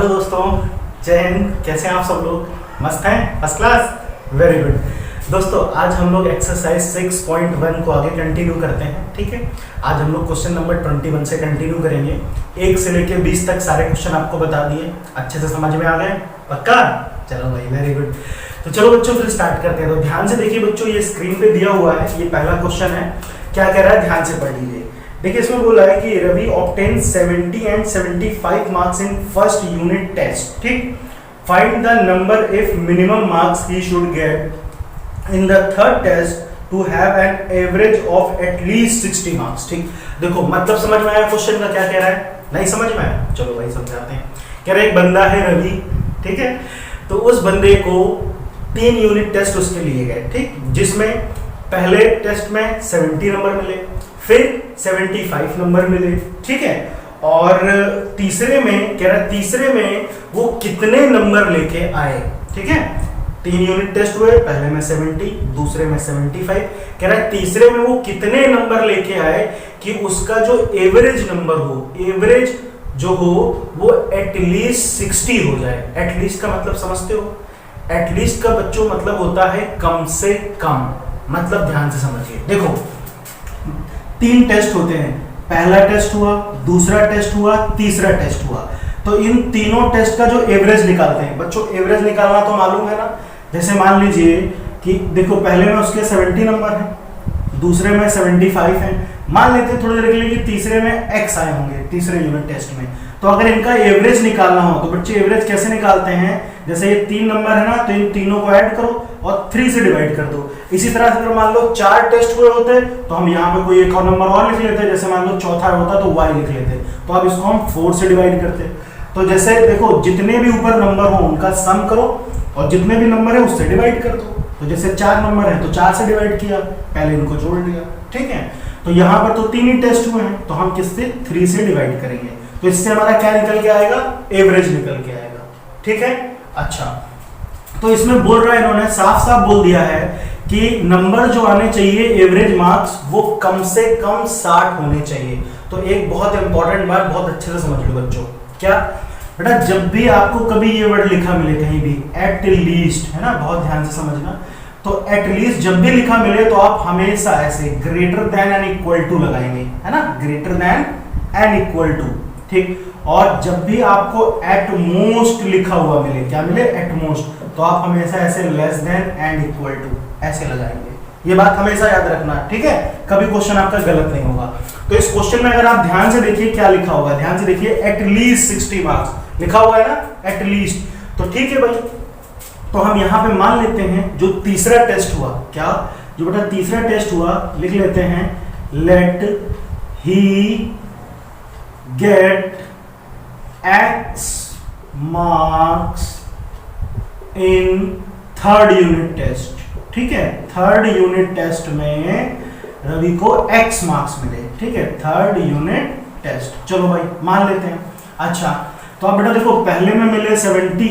Hello दोस्तों, जय हिंद। कैसे हैं आप सब लोग? मस्त हैं? First class, very good. दोस्तों आज हम लोग एक्सरसाइज 6.1 को आगे कंटिन्यू करते हैं। ठीक है, आज हम लोग क्वेश्चन नंबर 21 से कंटिन्यू करेंगे। 1 से लेकर 20 तक सारे क्वेश्चन आपको बता दिए, अच्छे से समझ में आ गए? पक्का? चलो भाई, वेरी गुड। तो चलो बच्चों फिर स्टार्ट करते हैं। तो ध्यान से देखिए बच्चों, ये स्क्रीन पे दिया हुआ है, ये पहला क्वेश्चन है। क्या कह रहा है, ध्यान से पढ़ लीजिए। देखिए इसमें बोला है कि Ravi obtain 70 and 75 marks in first unit test. ठीक, find the number if minimum marks he should get in the third test to have an average of at least 60 marks. ठीक, देखो मतलब समझ में आया क्वेश्चन का क्या कह रहा है? नहीं समझ में आया? चलो भाई समझाते हैं। कह रहा है एक बंदा है रवि, ठीक है, तो उस बंदे को 3 यूनिट टेस्ट उसके लिए गए। ठीक, जिसमें पहले टेस्ट में 70 नंबर मिले, फिर 75 नंबर मिले। ठीक है, और तीसरे में कह रहा है तीसरे में वो कितने नंबर लेके आए। ठीक है, 3 यूनिट टेस्ट हुए, पहले में 70, दूसरे में 75। कह रहा है तीसरे में वो कितने नंबर लेके आए कि उसका जो एवरेज नंबर हो, एवरेज जो हो वो एटलीस्ट 60 हो जाए। एटलीस्ट का मतलब समझते हो? एटलीस्ट का बच्चों मतलब होता है कम से कम। मतलब ध्यान से समझिए, देखो 3 टेस्ट होते हैं, पहला टेस्ट हुआ, दूसरा टेस्ट हुआ, तीसरा टेस्ट हुआ। तो इन तीनों टेस्ट का जो एवरेज निकालते हैं बच्चों, एवरेज निकालना तो मालूम है ना। जैसे मान लीजिए कि देखो पहले में उसके 70 नंबर हैं, दूसरे में 75 हैं। मान लेते हैं थोड़ी देर के लिए कि तीसरे में x आए होंगे तीसरे यूनिट टेस्ट में। तो अगर इनका एवरेज निकालना हो तो बच्चे एवरेज कैसे निकालते हैं? जैसे ये 3 नंबर है ना, तो इन तीनों को ऐड करो और 3 से डिवाइड कर दो। इसी तरह से अगर मान लो 4 टेस्ट हुए होते तो हम यहाँ पे कोई एक और नंबर और लिख लेते, जैसे मान लो चौथा होता तो y लिख लेते। तो अब इसको हम 4 से डिवाइड करते। तो जैसे देखो जितने भी ऊपर नंबर हो उनका सम करो और जितने भी नंबर है उससे डिवाइड कर दो। तो जैसे 4 नंबर है तो 4 से डिवाइड किया, पहले इनको जोड़ लिया। ठीक है, तो यहाँ पर तो 3 ही टेस्ट हुए हैं, तो हम किससे 3 से डिवाइड करेंगे। तो इससे हमारा क्या निकल के आएगा? एवरेज निकल के आएगा। ठीक है, अच्छा तो इसमें बोल रहा है, इन्होंने साफ साफ बोल दिया है कि नंबर जो आने चाहिए एवरेज मार्क्स वो कम से कम 60 होने चाहिए। तो एक बहुत इंपॉर्टेंट बात बहुत अच्छे से समझ लो बच्चों। क्या बेटा, जब भी आपको कभी ये वर्ड लिखा मिले कहीं भी, एट लीस्ट, है ना, बहुत ध्यान से समझना। तो एट लीस्ट जब भी लिखा मिले तो आप हमेशा ऐसे greater than and equal to लगाएंगे, है ना, greater than and equal to. ठीक, और जब भी आपको एट मोस्ट लिखा हुआ मिले, क्या मिले? एट मोस्ट, तो आप हमेशा ऐसे less than and equal to ऐसे लगाएंगे। ये बात हमेशा याद रखना, ठीक है, कभी क्वेश्चन आपका गलत नहीं होगा। तो इस क्वेश्चन में अगर आप ध्यान से देखिए क्या लिखा होगा, ध्यान से देखिए, एट लीस्ट 60 मार्क्स लिखा हुआ है ना, एट लीस्ट। तो ठीक है भाई, तो हम यहां पे मान लेते हैं जो तीसरा टेस्ट हुआ, क्या जो बेटा तीसरा टेस्ट हुआ, लिख लेते हैं let he get x marks in third unit test. ठीक है, थर्ड यूनिट टेस्ट में रवि को x मार्क्स मिले। ठीक है, थर्ड यूनिट टेस्ट, चलो भाई मान लेते हैं। अच्छा तो अब बेटा देखो, पहले में मिले 70,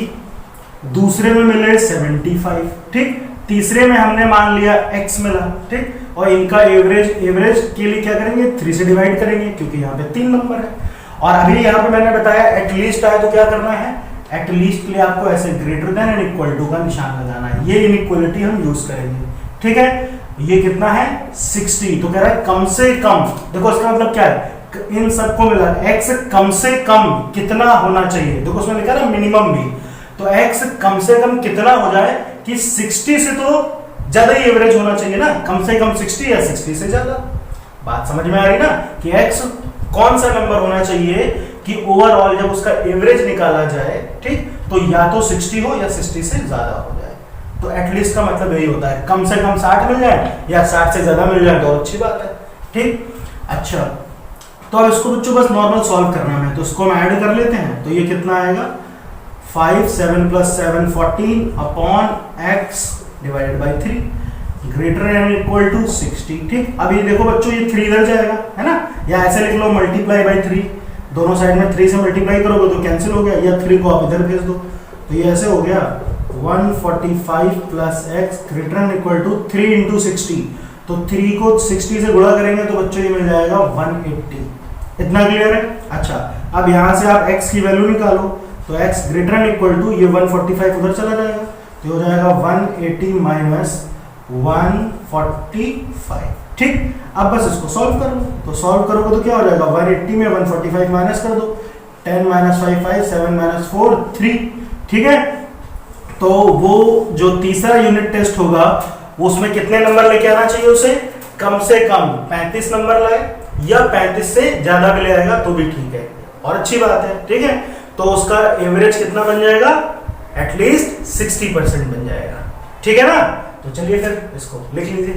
दूसरे में मिले 75, ठीक, तीसरे में हमने मान लिया x मिला। ठीक, और इनका एवरेज के लिए क्या करेंगे? 3 से डिवाइड करेंगे, क्योंकि यहाँ पे 3 नंबर है। और अभी यहाँ पे मैंने बताया एटलीस्ट आए तो क्या करना है? एटलीस्ट के लिए आपको ऐसे greater than and equal to का निशान लगाना है। ये इनइक्वालिटी हम यूज करेंगे। ठीक है, ये कितना है? 60। तो कह रहा है कम से कम, देखो इसका मतलब क्या है? इन सबको मिला x कम से कम कितना होना चाहिए। देखो उसमें लिखा ना मिनिमम भी, तो x कम से कम कितना हो जाए कि 60 से तो ज्यादा ही एवरेज होना चाहिए ना, कम से कम 60 या 60 से ज्यादा। बात समझ में आ रही ना कि x कौन सा नंबर होना चाहिए कि ओवरऑल जब उसका एवरेज निकाला जाए, ठीक, तो या तो 60 हो या 60 से ज्यादा हो जाए। तो एटलीस्ट का मतलब यही होता है, कम से कम 60 मिल जाए या 60 से ज्यादा मिल जाए तो अच्छी बात है। ठीक, अच्छा तो अब इसको बच्चों बस नॉर्मल सॉल्व करना है, तो इसको हम ऐड कर लेते हैं। तो ये कितना आएगा? 5 7 + 7 14 upon x divided by 3 greater and equal to 60। ठीक, अब ये देखो बच्चों, ये 3 इधर जाएगा, है ना, या ऐसे लिख लो मल्टीप्लाई बाय 3, दोनों साइड में 3 से मल्टीप्लाई करोगे तो कैंसिल हो गया, या 3 को आप इधर भेज दो। तो ये ऐसे हो गया 145 + x greater and equal to 3 × 60। तो 3 को 60 से गुणा करेंगे तो बच्चों ये मिल जाएगा 180। इतना क्लियर है? अच्छा अब यहां से आप x की वैल्यू निकालो। तो x greater and equal to ये 145 उधर चला जाएगा, तो हो जाएगा 180 माइनस 145। ठीक, अब बस इसको सॉल्व कर लो, तो सॉल्व करोगे तो क्या हो जाएगा, 180 में 145 माइनस कर दो, 10 माइनस 5 5, 7 माइनस 4 3। ठीक है, तो वो जो तीसरा यूनिट टेस्ट होगा उसमें कितने नंबर लेके आना चाहिए उसे, कम से कम 35 नंबर लाए, या 35 से ज्यादा भी ले आएगा तो भी ठीक है और अच्छी बात है। ठीक है, तो उसका एवरेज कितना बन जाएगा, एटलीस्ट 60% बन जाएगा। ठीक है ना, तो चलिए फिर इसको लिख लीजिए।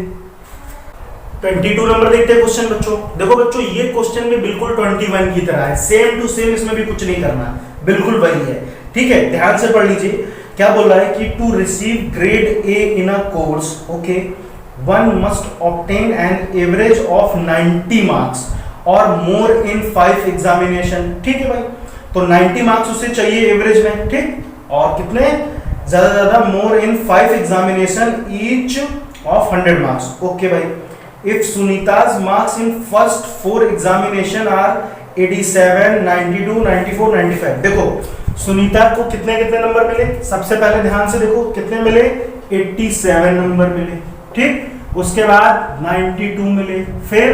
22 नंबर देखते हैं क्वेश्चन बच्चों। देखो बच्चों, ये क्वेश्चन भी बिल्कुल 21 की तरह है, सेम टू सेम, इसमें भी कुछ नहीं करना, बिल्कुल वही है। ठीक है, ध्यान से पढ़ लीजिए क्या बोल रहा है कि to receive grade A in a course, okay, one must obtain an average of 90 marks और मोर इन 5 एग्जामिनेशन। ठीक है भाई, तो 90 मार्क्स उसे चाहिए एवरेज में, ठीक, और कितने ज्यादा ज्यादा, मोर इन 5 examination each of 100 marks. Okay भाई, if Sunita's marks in first 4 examination are 87, 92, 94, 95। देखो सुनीता को कितने कितने नंबर मिले, सबसे पहले ध्यान से देखो कितने मिले, 87 नंबर मिले। ठीक, उसके बाद 92 मिले, फिर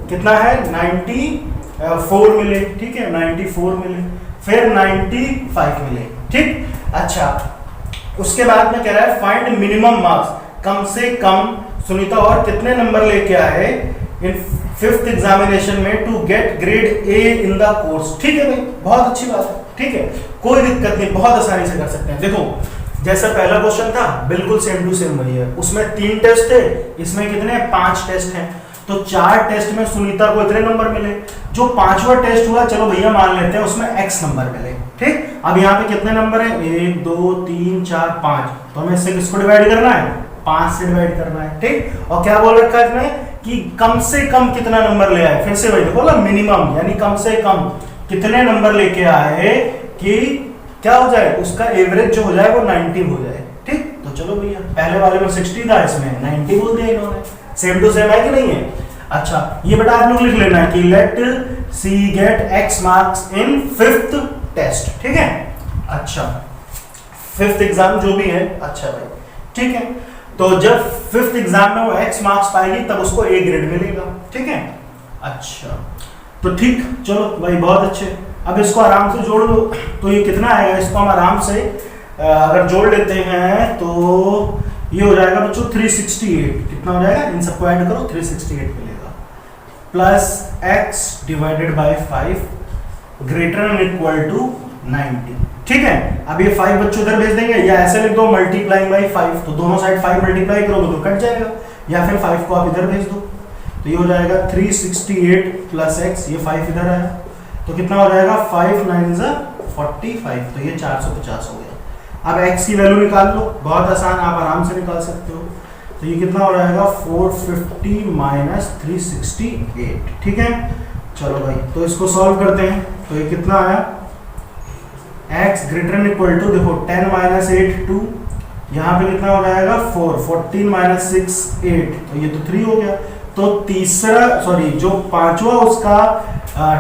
कितना है 94 मिले। ठीक है, 94 मिले, फिर 95 मिले। ठीक, अच्छा, उसके बाद में कह रहा है फाइंड मिनिमम मार्क्स, कम से कम सुनीता और कितने नंबर लेके आए इन 5th एग्जामिनेशन में to get grade A in the course. ठीक है भाई, बहुत अच्छी बात है। ठीक है, कोई दिक्कत नहीं, बहुत आसानी से कर सकते हैं। देखो जैसा पहला क्वेश्चन था बिल्कुल सेम टू सेम वही है, उसमें 3 टेस्ट थे, इसमें कितने 5 टेस्ट हैं, तो 4 टेस्ट में सुनीता को इतने नंबर मिले, जो 5वां टेस्ट हुआ चलो भैया मान लेते हैं उसमें x नंबर मिले। ठीक, अब यहाँ पे कितने नंबर हैं, 1 2 3 4 5, तो हमें इससे किसको डिवाइड करना है, 5 से डिवाइड करना है। ठीक, और क्या बोल रखा है इसमें कि कम से कम कितना नंबर ले आए, फिर से वही बोला मिनिमम, यानी कम से कम कितने नंबर लेके आए कि क्या हो जाए, उसका एवरेज जो हो जाए वो 90 हो जाए। ठीक, तो चलो भैया पहले वाले में 60 था, इसमें 90 बोल दिया इन्होंने, सेम टू सेम है कि नहीं है। अच्छा, ये बेटा आप लोग लिख लेना है कि let C get x marks in 5th test. ठीक है, अच्छा 5th एग्जाम जो भी है, अच्छा भाई ठीक है, तो जब 5th एग्जाम में वो x मार्क्स पाएगी तब उसको A ग्रेड मिलेगा। ठीक है, अच्छा तो ठीक, चलो भाई बहुत अच्छे। अब इसको आराम से जोड़ लो, तो ये कितना आएगा, इसको हम आराम से अगर जोड़ लेते हैं तो ये हो जाएगा बच्चों 368। कितना हो जाएगा, इन सबको ऐड करो 368 मिलेगा, plus x divided by 5 greater and equal to 90। ठीक है, अब ये 5 बच्चों इधर भेज देंगे, या ऐसे लिख दो मल्टीप्लाइंग बाय 5, तो दोनों साइड 5 मल्टीप्लाई करोगे तो कट जाएगा, या फिर 5 को आप इधर भेज दो, तो ये हो जाएगा 368 प्लस x, ये 5 इधर आया तो कितना हो जाएगा 5 9 45, तो ये 450 हो गया। अब x की वैल्यू निकाल लो, बहुत आसान, आप आराम से निकाल सकते हो, तो ये कितना हो जाएगा 450 माइनस 368। ठीक है, चलो भाई तो इसको सॉल्व करते हैं, तो ये कितना आया, x greater and equal to, देखो 10 माइनस 8 2, यहाँ पे कितना हो जाएगा 4, 14 माइनस 6 8, तो ये तो 3 हो गया। तो तीसरा सॉरी जो 5वां उसका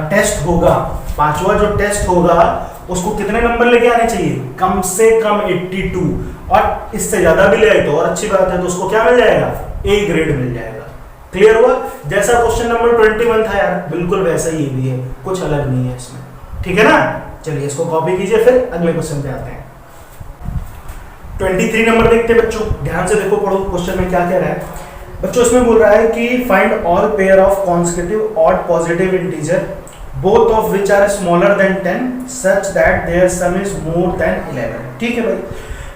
टेस्ट होगा, 5वां जो टेस्ट होगा उसको कितने नंबर लेके आने चाहिए, कम से कम 82, और इससे ज्यादा भी ले आए तो और अच्छी बात है, तो उसको क्या मिल जाएगा, A ग्रेड मिल जाएगा। क्लियर हुआ, जैसा क्वेश्चन नंबर 21 था यार बिल्कुल वैसा ही भी है, कुछ अलग नहीं है इसमें। ठीक है ना, चलिए इसको कॉपी कीजिए, फिर अगले क्वेश्चन पे आते हैं। 23 नंबर देखते हैं बच्चों, ध्यान से देखो, पढ़ो क्वेश्चन में क्या कह रहा है बच्चों। इसमें बोल रहा है कि find all pair of consecutive odd positive integer both of which are smaller than 10 such that their sum is more than 11। ठीक है भाई,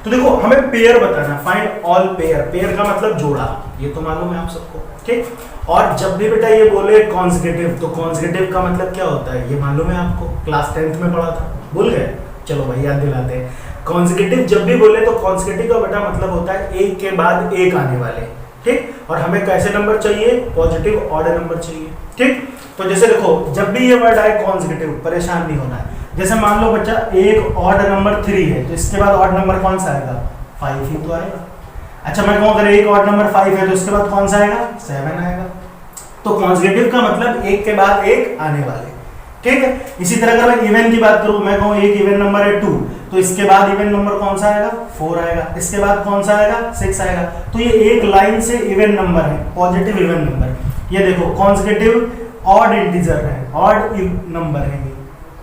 तो देखो हमें पेयर बताना, फाइंड ऑल पेयर, पेयर का मतलब जोड़ा, ये तो मालूम है आप सबको। ठीक, और जब भी बेटा ये बोले कॉन्सेक्यूटिव, तो कॉन्सेक्यूटिव का मतलब क्या होता है ये मालूम है आपको, क्लास 10th में पढ़ा था, भूल गए, चलो भाई याद दिलाते हैं। कॉन्सेक्यूटिव जब भी बोले तो कॉन्सेक्यूटिव का बेटा मतलब होता है एक के बाद एक आने वाले। ठीक, और हमें कैसे नंबर चाहिए, पॉजिटिव ऑड नंबर चाहिए। ठीक, तो जैसे देखो जब भी ये वर्ड आए कॉन्सेक्यूटिव, परेशान नहीं होना है। जैसे मान लो बच्चा एक ऑड नंबर 3 है, तो इसके बाद ऑड नंबर कौन सा आएगा, 5 ही तो आएगा। अच्छा मैं कहूँ अगर एक ऑड नंबर 5 है तो इसके बाद कौन सा आएगा, 7 आएगा। तो कॉन्सेक्यूटिव का मतलब एक के बाद एक आने वाले। ठीक है। इसी तरह अगर मैं इवन की बात करूं, मैं कहूं एक इवन नंबर है 2, तो इसके बाद इवन नंबर कौन सा आएगा 4 आएगा, इसके बाद कौन सा आएगा 6 आएगा। तो ये एक लाइन से इवन नंबर है, पॉजिटिव इवन नंबर। ये देखो कॉन्सेक्यूटिव ऑड इंटीजर है, ऑड नंबर है। ये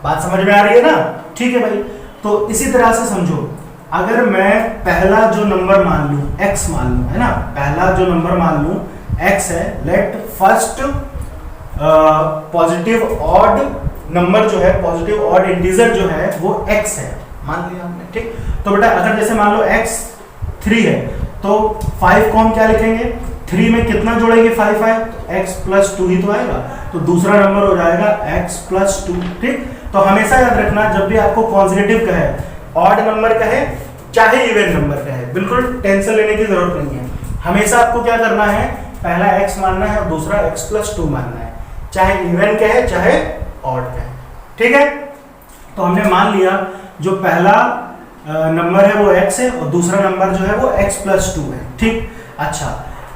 बात समझ में आ रही है ना? ठीक है भाई। तो इसी तरह से समझो, अगर मैं पहला जो नंबर मान लूं x मान लूं, है ना, पहला जो नंबर मान लूं x है, let first positive odd number जो है, पॉजिटिव ऑड इंटीजर जो है वो x है, मान लिया हमने, ठीक। तो बेटा अगर जैसे मान लो x 3 है, तो 5 को हम क्या लिखेंगे, 3 में कितना जोड़ेंगे 5 है, तो x प्लस 2 ही तो आएगा, तो दूसरा नंबर हो जाएगा x प्लस 2, ठीक। तो हमेशा याद रखना, जब भी आपको कॉन्सेक्यूटिव कहे, ऑड नंबर कहे चाहे इवन नंबर कहे, बिल्कुल टेंशन लेने की जरूरत नहीं है। हमेशा आपको क्या करना है, पहला x मानना है और दूसरा x प्लस 2 मानना है, चाहे इवन कहे चाहे ऑड कहे, ठीक है। तो हमने मान लिया जो पहला नंबर है वो x है और दूसरा नंबर जो है वो x प्लस 2 है, ठीक। अच्छा,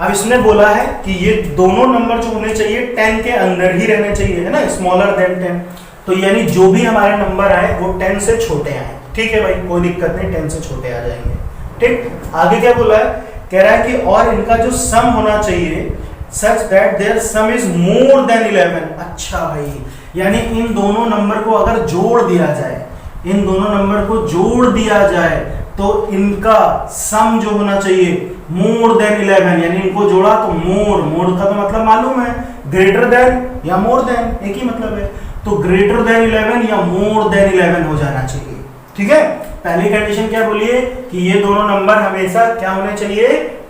अब इसने बोला है कि ये दोनों नंबर जो होने चाहिए 10 के अंदर ही रहने चाहिए, है ना, स्मॉलर देन 10। तो यानी जो भी हमारे नंबर आए वो 10 से छोटे आए, ठीक है भाई, कोई दिक्कत नहीं, 10 से छोटे आ जाएंगे, ठीक। आगे क्या बोला है, कह रहा है कि और इनका जो सम होना चाहिए such that their sum is more than 11। अच्छा भाई, यानी इन दोनों नंबर को अगर जोड़ दिया जाए, इन दोनों नंबर को जोड़ दिया जाए तो इनका सम जो होना चाहिए मोर देन 11, यानी इनको जोड़ा तो मोर का तो मतलब मालूम है, ग्रेटर देन या मोर देन, एक ही मतलब है। तो ग्रेटर देन 11 या मोर देन 11 हो जाना चाहिए, ठीक है। पहली कंडीशन क्या बोलिए कि ये दोनों नंबर हमेशा क्या होने चाहिए,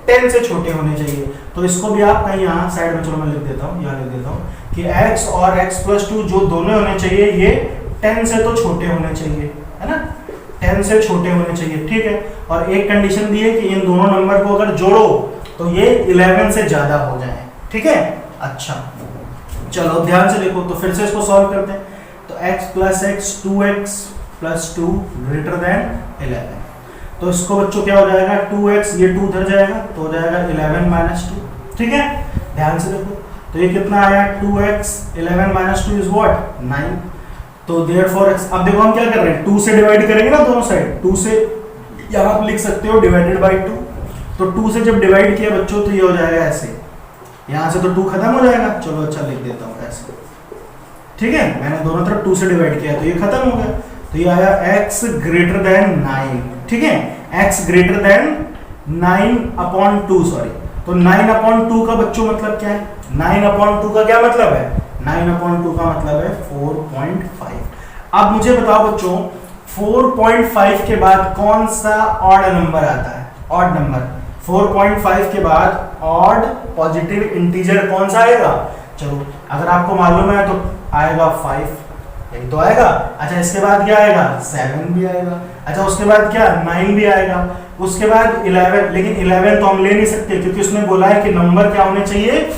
10 से छोटे होने चाहिए। तो इसको भी आप कहीं यहाँ साइड में, चलो मैं लिख देता हूँ, यहाँ लिख देता हूँ कि x और x प्लस 2 जो दोनों होने चाहिए ये 10 से तो छोटे होने चाहिए, है ना, 10 से छोटे होने चाहिए, ठीक है। और एक कंडीशन दी है कि इन दोनों नंबर को अगर जोड़ो तो ये 11 से ज्यादा हो जाए, ठीक है। अच्छा चलो ध्यान से देखो, तो फिर से इसको सॉल्व करते हैं। तो x plus x 2x plus 2 greater than 11, तो इसको बच्चों क्या हो जाएगा 2x, ये 2 उधर जाएगा तो हो जाएगा 11 माइनस 2, ठीक है। ध्यान से देखो, तो ये कितना आया 2x 11 माइनस 2 इज व्हाट 9। तो देयरफॉर x, अब देखो हम क्या कर रहे हैं, 2 से डिवाइड करेंगे ना दोनों साइड, 2 से यहाँ आप लिख सकते हो डिवाइडेड बाई 2। तो 2 से जब डिवाइड किया बच्चों तो ये हो जाएगा ऐसे, यहाँ से तो 2 खत्म हो जाएगा, चलो अच्छा लिख देता हूँ ऐसे, ठीक है। मैंने दोनों तरफ 2 से डिवाइड किया तो ये खत्म हो गया, तो ये आया x ग्रेटर देन 9, ठीक है, x ग्रेटर देन 9/2, सॉरी। तो 9/2 का बच्चों मतलब क्या है, 9/2 का क्या मतलब है, 9/2 का मतलब है 4.5। अब मुझे बताओ बच्चों 4.5 के बाद कौन सा ऑड नंबर आता है, ऑड नंबर 4.5 के बाद ऑड पॉजिटिव इंटीजर कौन सा आएगा, चलो अगर आपको मालूम है तो आएगा 5, यही तो आएगा। अच्छा इसके बाद क्या आएगा 7 भी आएगा, अच्छा उसके बाद क्या 9 भी आएगा, उसके बाद 11, लेकिन 11 तो हम ले नहीं सकते क्योंकि उसने बोला है कि नंबर क्या होने चाहिए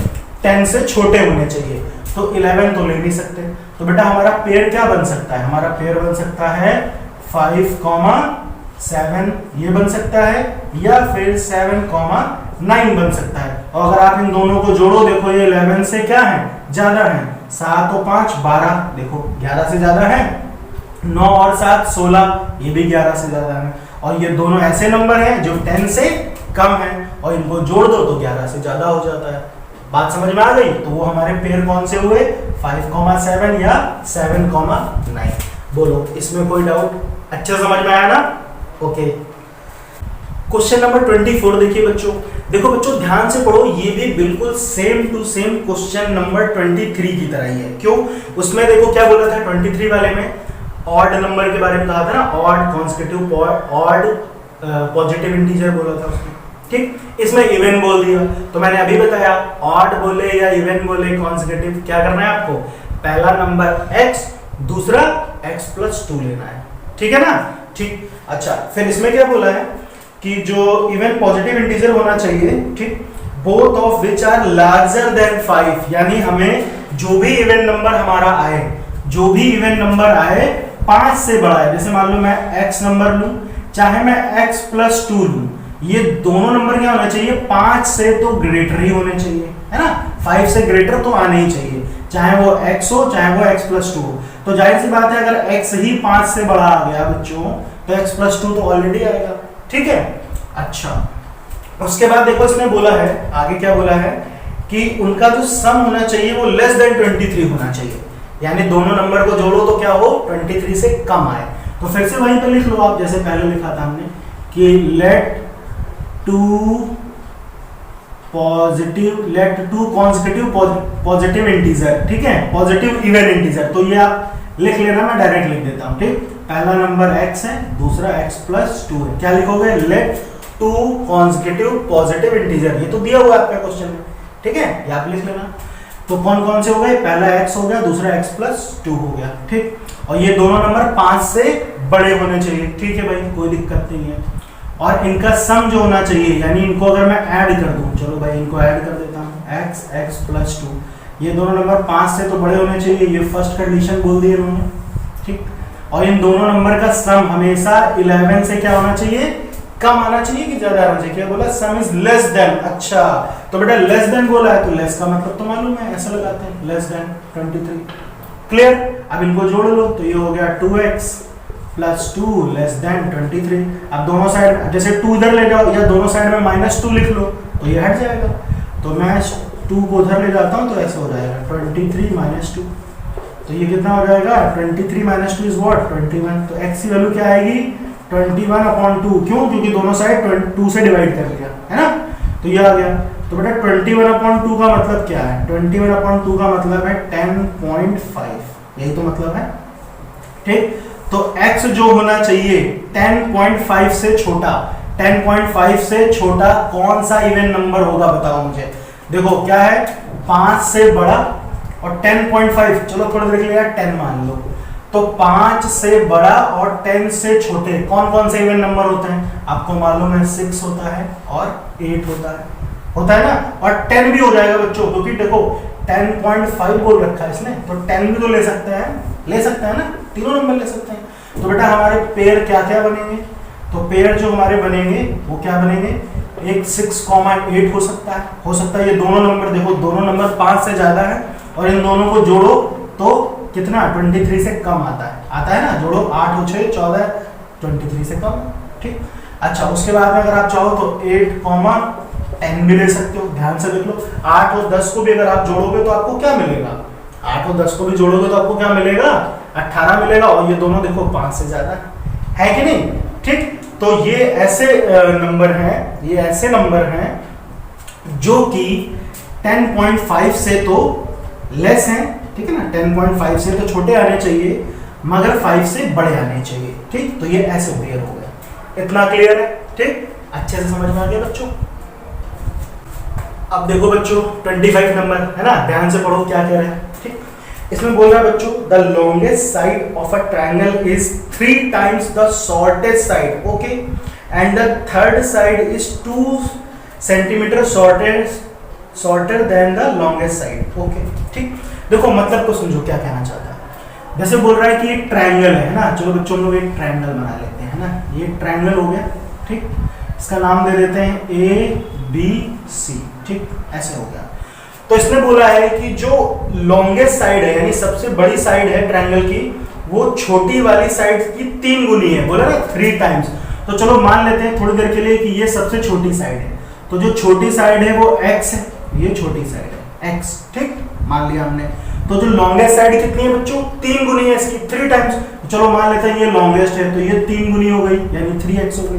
10 से छोटे होने चाहिए, तो 11 तो ले नहीं सकते। तो बेटा हमारा पेयर क्या बन सकता है, हमारा पेयर बन सकता है 5,7 ये बन सकता है, या फिर 7,9 बन सकता है। और अगर आप इन दोनों को जोड़ो देखो ये 11 से क्या है ज्यादा है, 7 और 5 12, देखो 11 से ज्यादा है, 9 और 7 16, ये भी 11 से ज्यादा है। और ये दोनों ऐसे नंबर हैं जो 10 से कम है और इनको जोड़ दो तो 11 से ज्यादा हो जाता है। बात समझ में आ गई? तो वो हमारे पेयर कौन से हुए 5,7 या 7,9। बोलो इसमें कोई डाउट, अच्छा समझ में आया ना? ओके। क्वेश्चन नंबर 24 देखिए बच्चों, देखो बच्चों ध्यान से पढ़ो, ये भी बिल्कुल same to same question number 23 की तरह ही है। क्यों? उसमें देखो क्या बोला था 23 वाले में, ऑड नंबर के बारे में कहा था ना, odd consecutive odd positive integer बोला था उसमें, ठीक। इसमें इवन बोल दिया, तो मैंने अभी बताया ऑड बोले या इवन बोले कॉन्सेक्यूटिव क्या करना है आपको, पहला नंबर x दूसरा x प्लस 2 लेना है, ठीक है ना, ठीक। अच्छा फिर इसमें क्या बोला है कि जो इवन पॉजिटिव इंटीजर होना चाहिए, ठीक, both of which are larger than 5, यानी हमें जो भी इवन नंबर हमारा आए, जो भी इवन नंबर आए 5 से बड़ा है, जैसे मान लो मैं x नंबर लूं चाहे मैं x प्लस 2 लूं, ये दोनों नंबर क्या होना चाहिए 5 से तो ग्रेटर ही होने चाहिए, है ना। 5 से ग्रेटर तो आना ही चाहिए, चाहे वो x हो चाहे वो x+2 हो। तो जाहिर सी बात है अगर x ही 5 से बड़ा आ गया बच्चों तो x+2 तो ऑलरेडी आएगा, ठीक है। अच्छा, उसके बाद देखो इसने बोला है, आगे क्या बोला है कि उनका जो सम होना चाहिए वो लेस देन 23 होना चाहिए, यानी दोनों नंबर को जोड़ो तो क्या हो, 23 से कम आए। तो फिर से वहीं पे लिख लो आप, जैसे पहले लिखा था हमने कि let two consecutive positive integer, ठीक है, पॉजिटिव इवन इंटीजर। तो ये आप लिख लेना, मैं डायरेक्ट लिख देता हूं, ठीक। पहला नंबर x है, दूसरा x+2 है। क्या लिखोगे, let two consecutive positive integer, ये तो दिया हुआ है आपका क्वेश्चन में, ठीक है, ये आप लिख लेना। तो कौन कौन से हो गए, पहला x हो गया, दूसरा x+2 हो गया, ठीक। और ये दोनों नंबर 5 से बड़े होने चाहिए, ठीक है भाई, कोई दिक्कत नहीं है। और इनका सम जो होना चाहिए, यानी इनको अगर मैं ऐड कर दूं, चलो भाई इनको ऐड कर देता हूं, x+2, ये दोनों नंबर 5 से तो बड़े होने चाहिए, ये फर्स्ट कंडीशन बोल दी इन्होंने, ठीक। और इन दोनों नंबर का सम हमेशा 11 से क्या होना चाहिए, कम आना चाहिए कि ज्यादा आना चाहिए। क्या बोला, सम इज लेस देन। अच्छा, तो बेटा लेस देन बोला है तो लेस का मतलब तो मालूम है, ऐसा लगाते हैं, लेस देन 23। क्लियर। अब इनको जोड़ लो तो ये हो गया 2x+2 लेस देन 23। अब दोनों साइड जैसे 2 इधर ले जाओ या दोनों साइड में -2 लिख लो तो ये हट जाएगा। तो मैं 2 को उधर ले जाता हूँ तो ऐसे हो जाएगा 23 - 2। तो ये कितना हो जाएगा, 23 - 2 इज व्हाट, 21। तो x की वैल्यू क्या आएगी, 21/2। क्यों, क्योंकि दोनों साइड 2 से डिवाइड कर लिया है ना, तो ये आ गया। तो बेटा 21/2 का मतलब क्या है, 21/2 का मतलब है 10.5, यही तो मतलब है, ठीक। तो x जो होना चाहिए 10.5 से छोटा, 10.5 से छोटा कौन सा इवन नंबर होगा बताओ मुझे। देखो क्या है, 5 से बड़ा और 10.5, चलो थोड़ा देख लिया 10 मान लो, तो 5 से बड़ा और 10 से छोटे कौन कौन से इवन नंबर होते हैं, आपको मालूम है 6 होता है और 8 होता है ना। और 10 भी हो जाएगा बच्चों, क्योंकि देखो 10.5 बोल रखा है इसने, तो 10 भी तो ले सकते हैं ना, तीनों नंबर ले सकते हैं। तो बेटा हमारे पेयर क्या क्या बनेंगे, तो पेयर जो हमारे बनेंगे वो क्या बनेंगे, एक 6,8 हो सकता है ये दोनों नंबर, देखो दोनों नंबर 5 से ज्यादा है और इन दोनों को जोड़ो तो कितना, 23 से कम आता है ना, जोड़ो 8 और 6 14, 23 से कम, ठीक। अच्छा, उसके बाद में अगर आप चाहो तो 8,10 भी ले सकते हो, ध्यान से देख लो। 8 और 10 को भी अगर आप जोड़ोगे तो आपको क्या मिलेगा, 8 और 10 को भी जोड़ोगे तो आपको क्या मिलेगा, 18 मिलेगा। और ये दोनों देखो 5 से ज्यादा है कि नहीं, ठीक। तो ये ऐसे नंबर हैं जो कि 10.5 से तो लेस हैं, ठीक है ना, 10.5 से तो छोटे आने चाहिए मगर 5 से बड़े आने चाहिए, ठीक। तो ये ऐसे पेयर हो गया, इतना क्लियर है, ठीक, अच्छे से समझ में आ गया बच्चों। अब देखो बच्चों 25 नंबर है ना, ध्यान से पढ़ो क्या कह रहे हैं, ठीक। इसमें बोल रहा है बच्चों, the longest side of a triangle is 3 times the shortest side, okay, and the third side is 2 centimetre shorter than the longest side, okay, ठीक। देखो मतलब को समझो क्या कहना चाहता है। जैसे बोल रहा है कि एक ट्रायंगल है ना, चलो बच्चों हम लोग एक ट्रायंगल बना लेते हैं, है ना, ये ट्रायंगल हो गया, ठीक। इसका नाम दे देते हैं ABC, ठीक, ऐसे हो गया। तो इसने बोला है कि जो लॉन्गेस्ट साइड है यानी सबसे बड़ी साइड है ट्रायंगल की, वो छोटी वाली साइड की 3 गुनी है, बोला ना 3 टाइम्स। तो चलो मान लेते हैं थोड़ी देर के लिए कि ये सबसे छोटी साइड है, तो जो छोटी साइड है वो x है, ये छोटी साइड है x, ठीक, मान लिया हमने। तो जो लॉन्गेस्ट साइड कितनी है बच्चों, 3 गुनी है इसकी, 3 टाइम्स। चलो मान लेते हैं ये लॉन्गेस्ट है तो ये 3 गुनी हो गई यानी 3x हो गई,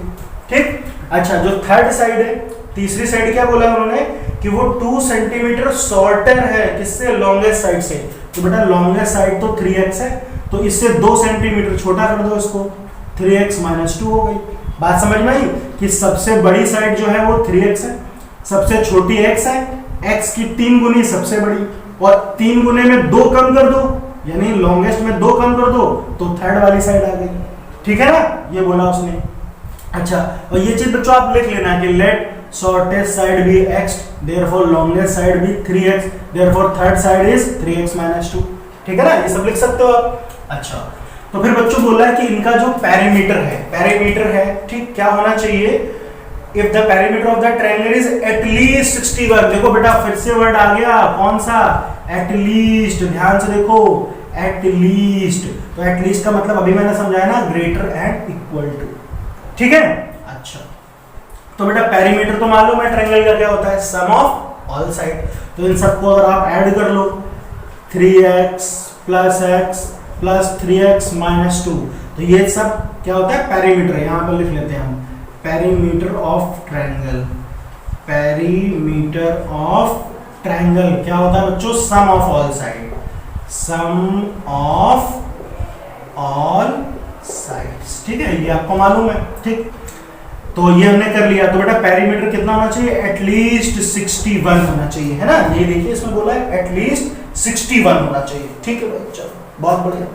ठीक। अच्छा, जो थर्ड साइड है, तीसरी साइड क्या बोला उन्होंने कि वो 2 सेंटीमीटर शॉर्टर है, किससे, लॉन्गेस्ट साइड से। तो बेटा लॉन्गेस्ट साइड तो 3x है, तो इससे 2 सेंटीमीटर छोटा कर दो इसको, 3x - 2 हो गई। बात समझ में आई कि सबसे बड़ी साइड जो है वो 3x है, सबसे छोटी x है, x की 3 गुनी सबसे बड़ी, और 3 गुने में 2 कम कर दो यानी लॉन्गेस्ट में 2 कम कर दो तो थर्ड वाली साइड आ गई, ठीक है ना, ये बोला उसने। अच्छा, और ये चीज बच्चों आप लिख लेना कि let shortest side be x, therefore longest side be 3x, therefore third side is 3x - 2, ठीक है ना, ये सब लिख सकते हो आप। अच्छा, तो फिर बच्चों बोला है कि इनका जो पैरामीटर है, ठीक, क्या होना चाहिए, if the perimeter of the triangle is at least 61, देखो बेटा फिर से वर्ड आ गया, कौन सा, एटलीस्ट, ध्यान से देखो, एटलीस्ट, तो एटलीस्ट का मतलब अभी मैंने समझाया ना, ग्रेटर एंड इक्वल टू, ठीक है। अच्छा, तो बेटा पेरीमीटर तो मालूम है ट्रायंगल का क्या होता है, सम ऑफ ऑल साइड, तो इन सबको अगर आप ऐड कर लो 3x प्लस 3x माइनस 2, तो ये सब क्या होता है, पेरीमीटर, यहां पर लिख लेते हैं हम, perimeter of triangle, perimeter of triangle क्या होता है बच्चों, sum of all side, sum of all sides, ठीक है, ये आपको मालूम है, ठीक। तो ये हमने कर लिया, तो बेटा पेरीमीटर कितना होना चाहिए, एटलीस्ट 61 होना चाहिए, है ना, ये देखिए इसमें बोला है एटलीस्ट 61 होना चाहिए, ठीक है भाई, चलो बहुत बढ़िया।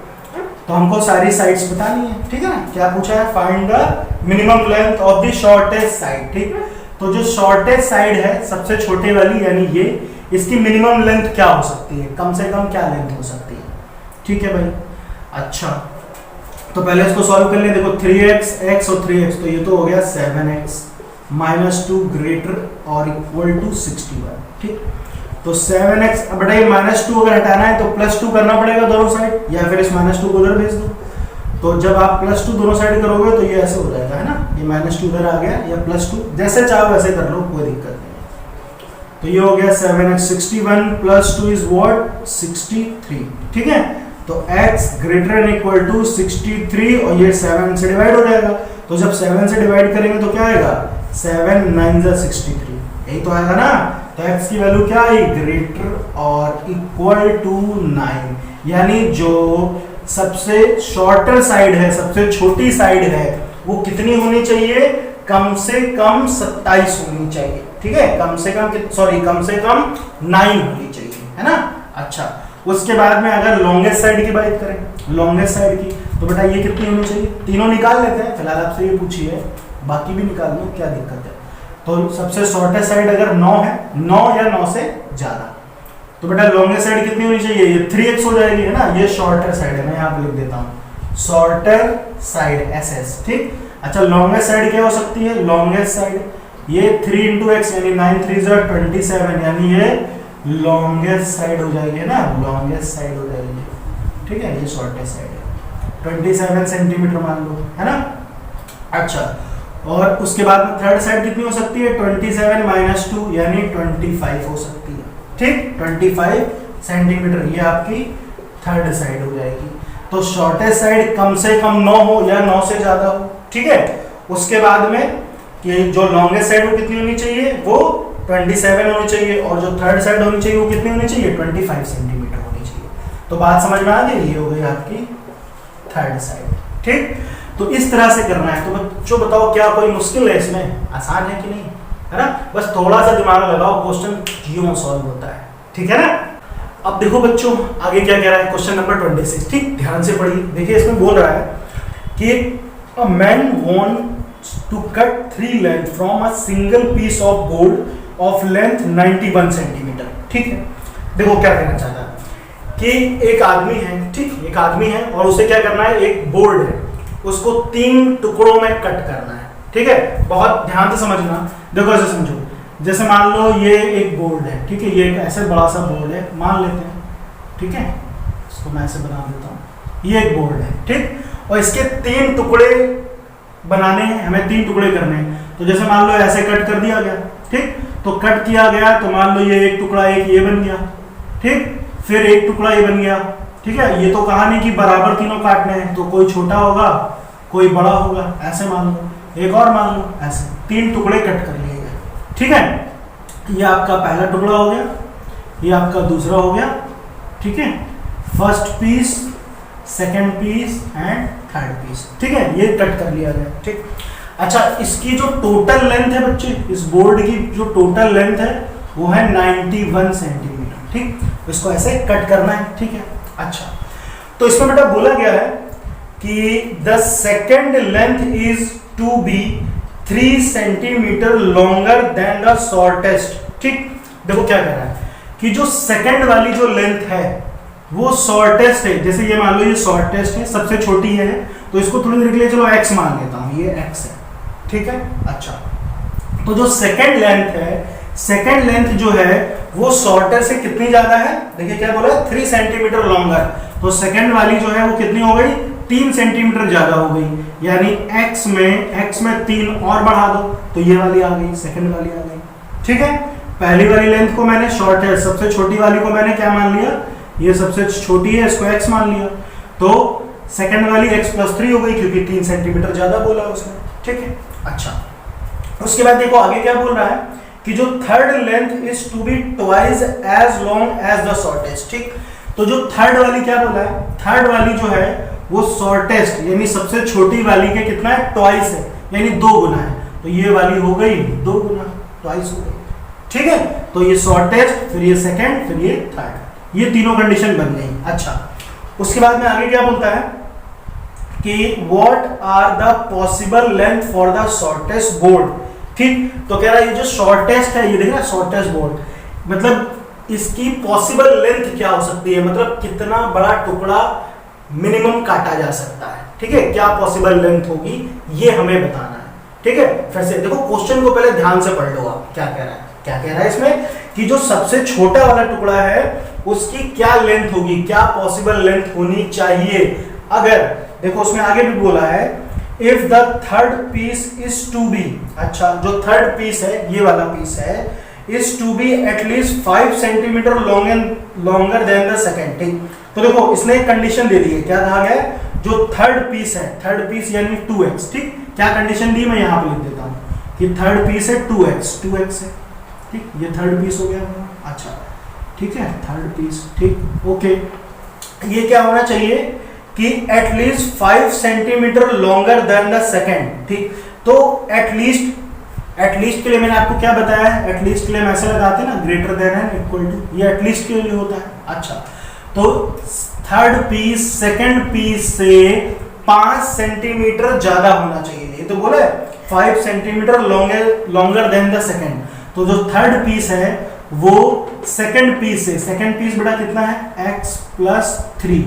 तो हमको सारी साइड्स बतानी है, ठीक है ना, क्या पूछा है, find the minimum length of the shortest side, ठीक। तो जो शॉर्टेस्ट साइड है सबसे छोटे वाली यानी ये, इसकी मिनिमम लेंथ क्या हो सकती है, कम से कम क्या लेंथ हो सकती है, ठीक है भाई। अच्छा, तो पहले इसको सॉल्व कर ले, देखो 3x x और 3x, तो ये तो हो गया 7x माइनस 2 ग्रेटर और इक्वल टू 61, ठीक। तो 7x, अब बेटा ये माइनस 2 अगर हटाना है तो प्लस 2 करना पड़ेगा दोनों साइड, या फिर इस माइनस 2 को उधर भेज दो, तो जब आप प्लस 2 दोनों साइड करोगे तो ये ऐसे हो जाएगा, है ना, ये माइनस 2 उधर आ गया, या प्लस 2, जैसे चाहो वैसे कर लो, कोई दिक्कत नहीं। तो ये हो गया 7x 61 प्लस 2 इज व्हाट, 63, ठीक है। तो x greater and equal to 63 और ये 7 से डिवाइड हो जाएगा, तो जब 7 से डिवाइड करेंगे तो क्या आएगा, 7 9 जा 63, यही तो आएगा ना। तो x की वैल्यू क्या आई, ग्रेटर और इक्वल टू 9, यानी जो सबसे शॉर्टर साइड है, सबसे छोटी साइड है, वो कितनी होनी चाहिए, कम से कम 27 होनी चाहिए, ठीक है, कम से कम 9 होनी चाहिए, है ना। अच्छा, उसके बाद में अगर लॉन्गेस्ट साइड की बात करें, लॉन्गेस्ट साइड की, तो बेटा ये कितनी होनी चाहिए, तीनों निकाल लेते हैं, फिलहाल आपसे ये पूछिए, बाकी भी निकाल लो, क्या दिक्कत है। तो सबसे शॉर्टेस्ट साइड अगर 9 है, 9 या 9 से ज्यादा, तो बेटा लॉन्गेस्ट साइड कितनी होनी चाहिए, ये 3x हो जाएगी, है ना, ये शॉर्टर साइड है, मैं यहाँ पे लिख देता हूँ शॉर्टर साइड SS, ठीक। अच्छा, लॉन्गेस्ट साइड क्या हो सकती है, लॉन्गेस्ट साइड ये 3 into x यानी 9 3 जा 27, यानी ये लॉन्गेस्ट साइड हो जाएगी, है ना, लॉन्गेस्ट साइड हो जाएगी, ठीक है, ये शॉर्टेस्ट साइड है, 27 सेंटीमीटर मान लो, है ना। अच्छा, और उसके बाद में थर्ड साइड कितनी हो सकती है, 27 माइनस 2 यानी 25 हो सकती है, ठीक, 25 सेंटीमीटर, ये आपकी थर्ड साइड हो जाएगी। तो शॉर्टेस्ट साइड कम से कम 9 हो या 9 से ज्यादा हो, ठीक है। उसके बाद में कि जो लॉन्गेस्ट साइड वो कितनी होनी चाहिए, वो 27 होनी चाहिए, और जो थर्ड साइड होनी चाहिए वो कितनी होनी चाहिए, 25 सेंटीमीटर होनी चाहिए। तो बात समझ में आ गई, ये हो गई आपकी थर्ड साइड, ठीक। तो इस तरह से करना है। तो बच्चों बताओ, क्या कोई मुश्किल है इसमें, आसान है कि नहीं, है ना, बस थोड़ा सा दिमाग लगाओ, क्वेश्चन यूं सॉल्व होता है, ठीक है ना। अब देखो बच्चों आगे क्या कह रहा है, क्वेश्चन नंबर 26, ठीक, ध्यान से पढ़िए, देखिए इसमें बोल रहा है कि a man wants to cut 3 length from a single piece of board of length 91 centimetre, ठीक है। देखो क्या कहना चाहता है कि एक आदमी है, ठीक, एक आदमी है और उसे क्या करना है, एक बोर्ड है, उसको 3 टुकड़ों में कट करना है, ठीक है। बहुत ध्यान से समझना, देखो ऐसे समझो, जैसे मान लो ये एक बोर्ड है, ठीक है, ये एक ऐसे बड़ा सा बोर्ड है मान लेते हैं, ठीक है, इसको मैं ऐसे बना देता हूँ, ये एक बोर्ड है, ठीक, और इसके 3 टुकड़े बनाने हैं, हमें 3 टुकड़े करने हैं। तो जैसे मान लो ऐसे कट कर दिया गया, ठीक, तो कट किया गया, तो मान लो ये एक टुकड़ा एक ये बन गया, ठीक, फिर एक टुकड़ा ये बन गया, ठीक है। ये तो कहा नहीं कि बराबर तीनों काटने हैं, तो कोई छोटा होगा कोई बड़ा होगा, ऐसे मान लो, एक और मान लो, ऐसे 3 टुकड़े कट कर लिए गए, ठीक है। ये आपका पहला टुकड़ा हो गया, ये आपका दूसरा हो गया, ठीक है, first piece, second piece and third piece, ठीक है, ये कट कर लिया गया, ठीक। अच्छा, इसकी जो टोटल लेंथ है बच्चे, इस बोर्ड की जो टोटल लेंथ है वो है 91 सेंटीमीटर, ठीक, इसको ऐसे कट करना है, ठीक है। अच्छा, तो इसमें बेटा बोला गया है कि the second length is to be 3 centimetre longer than the shortest, ठीक। देखो क्या कह रहा है कि जो सेकंड वाली जो लेंथ है वो शॉर्टेस्ट है, जैसे ये मान लो ये शॉर्टेस्ट है, सबसे छोटी है, तो इसको थोड़ी देर के लिए चलो x मान लेता हूं, ये x है, ठीक है। अच्छा, तो जो सेकंड लेंथ है, सेकंड लेंथ जो है वो शॉर्टर से कितनी ज्यादा है, देखिए क्या बोला, 3 सेंटीमीटर लॉन्गर। तो सेकंड वाली जो है वो कितनी हो गई, 3 सेंटीमीटर ज्यादा हो गई, यानी x में 3 और बढ़ा दो तो ये वाली आ गई, सेकंड वाली आ गई। ठीक है, पहली वाली लेंथ को मैंने शॉर्टेस्ट, सबसे छोटी वाली को मैंने क्या मान लिया, ये सबसे छोटी है, इसको x मान लिया, तो सेकंड वाली x+3 हो गई क्योंकि 3 सेंटीमीटर ज्यादा बोला उसने। ठीक है, अच्छा उसके बाद देखो आगे क्या बोल रहा है कि जो third length is to be twice as long as the shortest. ठीक, तो जो थर्ड वाली क्या बोला है, थर्ड वाली जो है वो शॉर्टेस्ट यानी सबसे छोटी वाली के कितना है, ट्वाइस है, यानी 2 गुना है, तो ये वाली हो गई 2 गुना, ट्वाइस हो गई। ठीक है, तो ये शॉर्टेस्ट, फिर ये सेकंड, फिर ये थर्ड, ये तीनों कंडीशन बन गई। अच्छा, उसके बाद में आगे क्या बोलता है कि what are the possible length for the shortest board. ठीक, तो कह रहा है ये जो शॉर्टेस्ट है, ये देख रहा है शॉर्टेस्ट बोर्ड, मतलब इसकी पॉसिबल लेंथ क्या हो सकती है, मतलब कितना बड़ा टुकड़ा मिनिमम काटा जा सकता है। ठीक है, क्या पॉसिबल लेंथ होगी ये हमें बताना है। ठीक है, फिर से देखो क्वेश्चन को पहले ध्यान से पढ़ लो आप, क्या कह रहा है, क्या कह रहा है इसमें कि जो सबसे छोटा वाला टुकड़ा है उसकी क्या लेंथ होगी, क्या पॉसिबल लेंथ होनी चाहिए। अगर देखो उसमें आगे भी बोला है if the third piece is to be, अच्छा जो थर्ड पीस है, ये वाला पीस है, is to be at least 5 centimetre longer than the second. ठीक, तो देखो इसने एक कंडीशन दे दी है, क्या कहा गया, जो थर्ड पीस है, थर्ड पीस यानी 2x। ठीक, क्या कंडीशन दी मैं यहाँ पे लिख देता हूँ कि थर्ड पीस है 2x है। ठीक, ये थर्ड पीस हो गया। अच्छा ठीक है, थर्ड पीस, ठीक ओके, ये क्या होना चाहिए कि at least 5 centimetre longer than the second. ठीक, तो एटलीस्ट के लिए मैंने आपको क्या बताया है, एटलीस्ट के लिए हम ऐसे लगाते हैं ना, greater than and equal to, ये एटलीस्ट के लिए होता है। अच्छा, तो थर्ड पीस सेकंड पीस से 5 सेंटीमीटर ज्यादा होना चाहिए, ये तो बोला है 5 centimetre longer than the second. तो जो थर्ड पीस है वो सेकंड पीस से, सेकंड पीस बड़ा कितना है x+3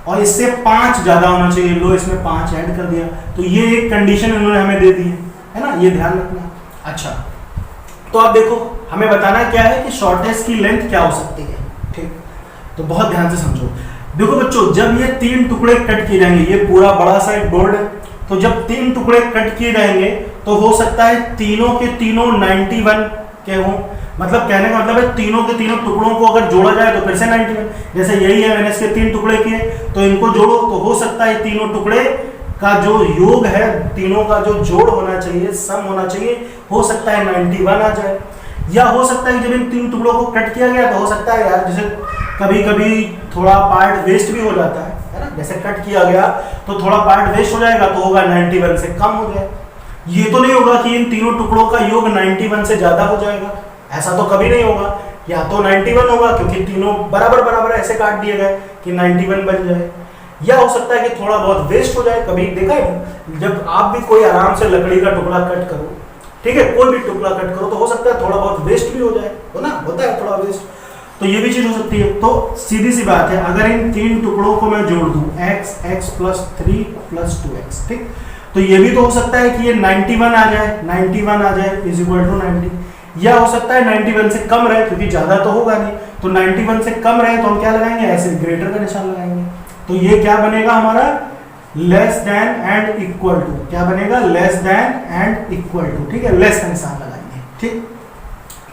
और इससे 5 ज्यादा होना चाहिए। लो इसमें 5 ऐड कर दिया, तो ये एक कंडीशन उन्होंने हमें दे दी है ना, ये ध्यान रखना। अच्छा, तो अब देखो हमें बताना क्या है कि शॉर्टेस्ट की लेंथ क्या हो सकती है। ठीक, तो बहुत ध्यान से समझो। देखो बच्चों, जब ये 3 टुकड़े कट किए जाएंगे, ये पूरा बड़ा सा एक बोर्ड है, तो जब 3 टुकड़े कट किए जाएंगे तो हो सकता है तीनों के तीनों 91 के हों, मतलब कहने का मतलब है तीनों के तीनों टुकड़ों को अगर जोड़ा जाए तो फिर से 91, जैसे यही है, मैंने इसके 3 टुकड़े किए तो इनको जोड़ो तो हो सकता है तीनों टुकड़े का जो योग है, तीनों का जो जोड़ होना चाहिए, सम होना चाहिए, हो सकता है 91 आ जाए। या हो सकता है जब इन 3 टुकड़ों को कट किया गया तो हो सकता है यार, जैसे कभी कभी थोड़ा पार्ट वेस्ट भी हो जाता है ना, जैसे कट किया गया तो थोड़ा पार्ट वेस्ट हो जाएगा तो होगा 91 से कम हो जाए। ये तो नहीं होगा कि इन तीनों टुकड़ों का योग 91 से ज्यादा हो जाएगा, ऐसा तो कभी नहीं होगा। या तो 91 होगा क्योंकि तीनों बराबर बराबर ऐसे काट दिए गए कि 91 बन जाए, या हो सकता है कि थोड़ा बहुत वेस्ट हो जाए। कभी देखा है जब आप भी कोई आराम से लकड़ी का टुकड़ा कट करो, ठीक है, कोई भी टुकड़ा कट करो तो हो सकता है थोड़ा बहुत वेस्ट भी हो जाए, हो ना, होता है थोड़ा वेस्ट, तो ये भी चीज हो सकती है। तो सीधी सी बात है, अगर इन 3 टुकड़ों को मैं जोड़ दूं x+3 + 2x, ठीक, तो ये भी तो हो सकता है कि ये 91 आ जाए, 91 आ जाए इज इक्वल टू 90, या हो सकता है 91 से कम रहे क्योंकि ज्यादा तो होगा नहीं, तो 91 से कम रहे तो हम क्या लगाएंगे, ऐसे ग्रेटर का निशान लगाएंगे। तो ये क्या बनेगा हमारा, less than and equal to, क्या बनेगा, less than and equal to, ठीक है, लेस का निशान लगाएंगे। ठीक,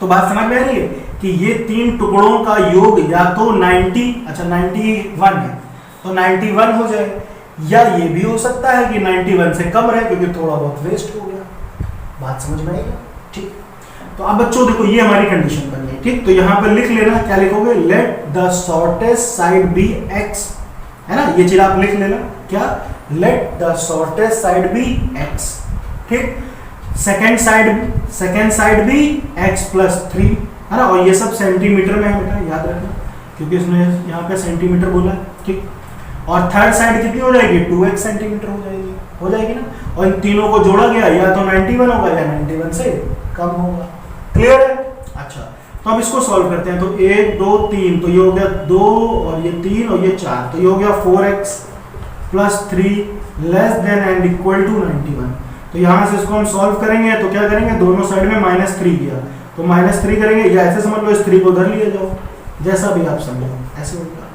तो बात समझ में आ रही है कि ये 3 टुकड़ों का योग या तो 91 है तो 91 हो जाए, या ये भी हो सकता है कि 91 से कम रहे क्योंकि थोड़ा बहुत वेस्ट हो गया। बात समझ में आएगा। ठीक, तो अब बच्चों देखो ये हमारी कंडीशन बन गई। ठीक, तो यहां पर लिख लेना, क्या लिखोगे, let the shortest side be x, है ना, ये चीज आप लिख लेना, क्या, let the shortest side be x। ठीक, सेकेंड साइड भी x+3, है ना, और ये सब सेंटीमीटर में है बेटा, याद रखना क्योंकि इसने यहाँ पे सेंटीमीटर बोला। ठीक, और थर्ड साइड कितनी हो जाएगी, 2x सेंटीमीटर हो जाएगी ना, और इन तीनों को जोड़ा गया या तो 91 होगा या 91 से कम होगा। क्लियर है। अच्छा, तो अब इसको सॉल्व करते हैं। तो 1 2 3, तो ये हो गया 2 और ये 3 और ये 4, तो ये हो गया 4x+3 less than and equal to 91। तो यहाँ से इसको हम सॉल्व करेंगे तो क्या करेंगे, दोनों साइड में -3 किया तो -3 करेंगे, या ऐसे समझ लो इस 3 को उधर लिए जाओ, जैसा भी आप समझो ऐसे होगा।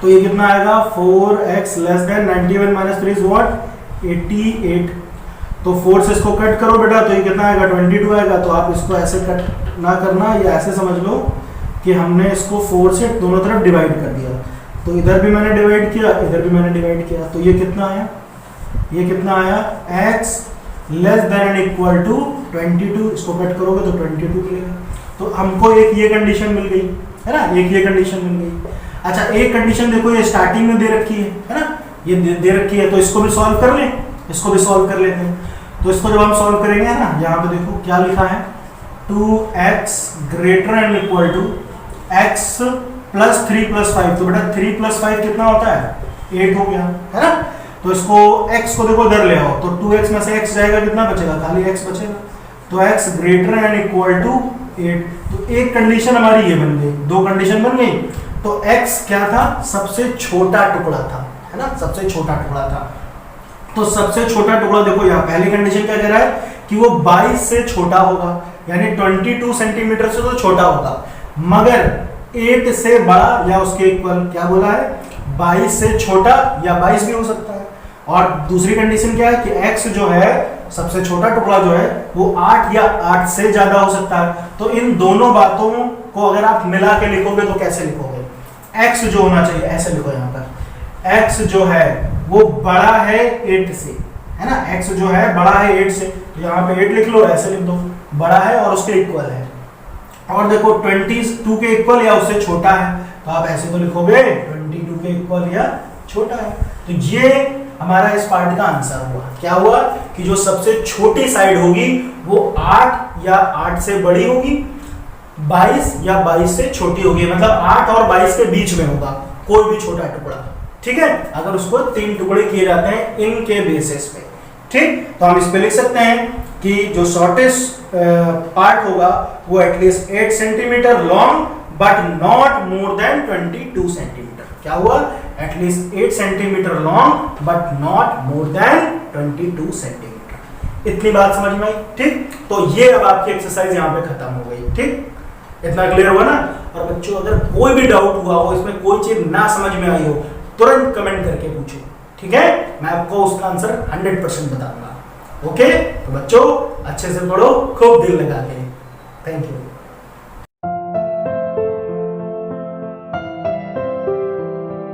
तो ये कितना आएगा 4x less than 91 minus 3 is what 88। तो 4 से इसको कट करो बेटा तो ये कितना आएगा 22 आएगा। तो आप इसको ऐसे कट ना करना, या ऐसे समझ लो कि हमने इसको 4 से दोनों तरफ डिवाइड कर दिया। तो इधर भी मैंने डिवाइड किया, इधर भी मैंने डिवाइड किया, तो ये कितना आया, ये कितना आया x less than and equal to 22। इसको कट करोगे तो 22 मिलेगा। तो हमको एक ये कंडीशन मिल गई है ना, एक ये कंडीशन मिल गई। अच्छा एक कंडीशन देखो ये स्टार्टिंग में दे रखी है ना, ये दे रखी है, तो इसको भी सॉल्व कर लें, इसको भी सॉल्व कर लेते हैं। तो इसको जब हम सॉल्व करेंगे ना, यहाँ पे देखो क्या लिखा है 2x greater and equal to x plus 3 plus 5। तो बेटा 3 प्लस 5 कितना होता है 8 हो गया है ना। तो इसको x को देखो इधर ले आओ तो 2x में से x जाएगा, कितना बचेगा, खाली x बचेगा। तो x greater and equal to 8। तो एक कंडीशन हमारी ये बन गई, दो कंडीशन बन गई। तो x क्या था, सबसे छोटा टुकड़ा था है ना, सबसे छोटा टुकड़ा था। तो सबसे छोटा टुकड़ा देखो यहाँ पहली कंडीशन क्या कह रहा है कि वो 22 से छोटा होगा, यानी 22 सेंटीमीटर से तो छोटा होगा, मगर 8 से बड़ा या उसके इक्वल। क्या बोला है 22 से छोटा या 22 भी हो सकता है। और दूसरी कंडीशन क्या है कि x जो है सबसे छोटा टुकड़ा जो है वो 8 या 8 से ज्यादा हो सकता है। तो इन दोनों बातों को अगर आप मिला के लिखोगे तो कैसे लिखोगे, x जो होना चाहिए ऐसे लिखो, यहाँ पर x जो है वो बड़ा है 8 से है ना, x जो है बड़ा है 8 से, तो यहाँ पे 8 लिख लो, ऐसे लिख दो, बड़ा है और उसके इक्वल है। और देखो 22 के इक्वल या उससे छोटा है, तो आप ऐसे तो लिखोगे 22 के इक्वल या छोटा है। तो ये हमारा इस पार्ट का आंसर हुआ। क्या हुआ कि जो सबसे छोटी साइड होगी वो 8 या 8 से बड़ी होगी, 22 या 22 से छोटी होगी, मतलब 8 और 22 के बीच में होगा कोई भी छोटा टुकड़ा। ठीक है, अगर उसको 3 टुकड़े किए जाते हैं इनके बेसिस पे। ठीक, तो हम इस पे लिख सकते हैं कि जो शॉर्टेस्ट पार्ट होगा वो at least 8 centimetre long but not more than 22 centimetre. क्या हुआ, at least 8 centimetre long but not more than 22 centimetre. इतनी बात समझ में आई। ठीक, तो ये अब आपकी एक्सरसाइज यहाँ पे खत्म हो गई। ठीक, इतना क्लियर हुआ ना। और बच्चों अगर कोई भी डाउट हुआ हो, इसमें कोई चीज ना समझ में आई हो, तुरंत कमेंट करके पूछो। ठीक है, मैं आपको उसका आंसर 100% बताऊंगा। ओके, तो बच्चों अच्छे से पढ़ो, खूब दिल लगा के। Thank you.